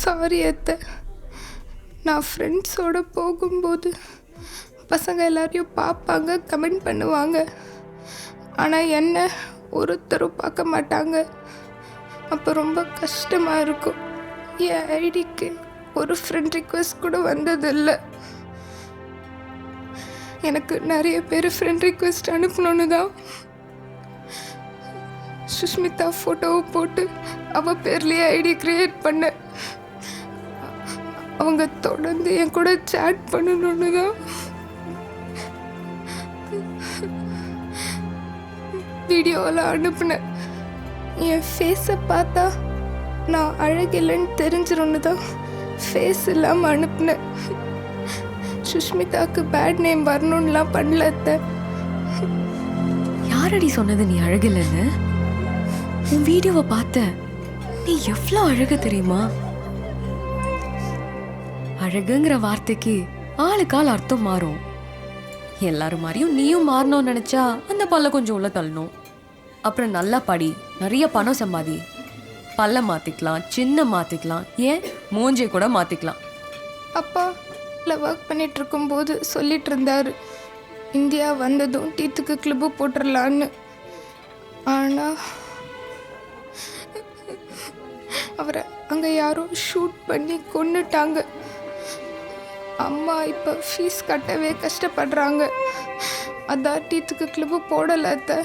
Sorry அத்தை. நான் ஃப்ரெண்ட்ஸோடு போகும்போது பசங்க எல்லாரையும் பார்ப்பாங்க, கமெண்ட் பண்ணுவாங்க. ஆனால் என்ன ஒருத்தரும் பார்க்க மாட்டாங்க. அப்போ ரொம்ப கஷ்டமாக இருக்கும். என் ஐடிக்கு ஒரு ஃப்ரெண்ட் ரிக்வெஸ்ட் கூட வந்ததில்லை. எனக்கு நிறைய பேர் ஃப்ரெண்ட் ரிக்வெஸ்ட் அனுப்பணுன்னு தான் சுஷ்மிதா ஃபோட்டோவை போட்டு அவள் பேர்லேயே ஐடி க்ரியேட் பண்ண. அவங்க தொடர்ந்து என் கூட சேட் பண்ணணுன்னு தான் வீடியோவில் அனுப்புனேன். என் ஃபேஸை பார்த்தா நான் அழகில்லைன்னு தெரிஞ்சிரும்னு தான் ஃபேஸ் இல்லாமல் அனுப்புனேன். சுஷ்மிதாவுக்கு பேட் நேம் வரணும்லாம் பண்ணல அத்தை. யாரடி சொன்னது நீ அழகில்லைன்னு? உன் வீடியோவை பார்த்த. நீ எவ்வளோ அழகு தெரியுமா? அழகுங்கிற வார்த்தைக்கு ஆளுக்கால் அர்த்தம் மாறும். எல்லாரும் மாதிரியும் நீயும் மாறணும்னு நினைச்சா அந்த பல்ல கொஞ்சம் உள்ள தள்ளணும். அப்புறம் நல்லா படி, நிறைய பணம் சம்பாதி. பல்ல மாத்திக்கலாம், சின்ன மாத்திக்கலாம், ஏன் மூஞ்சை கூட மாத்திக்கலாம். அப்பா இல்லை ஒர்க் பண்ணிட்டு இருக்கும்போது சொல்லிட்டு இருந்தாரு, இந்தியா வந்ததும் டீத்துக்கு கிளிப்பு போட்டுடலான்னு. ஆனால் அவரை அங்கே யாரோ ஷூட் பண்ணி கொன்னுட்டாங்க. அம்மா இப்போ ஃபீஸ் கட்டவே கஷ்டப்படுறாங்க. அதான் டீத்துக்கு கிளிப்பு போடலை அத்தை.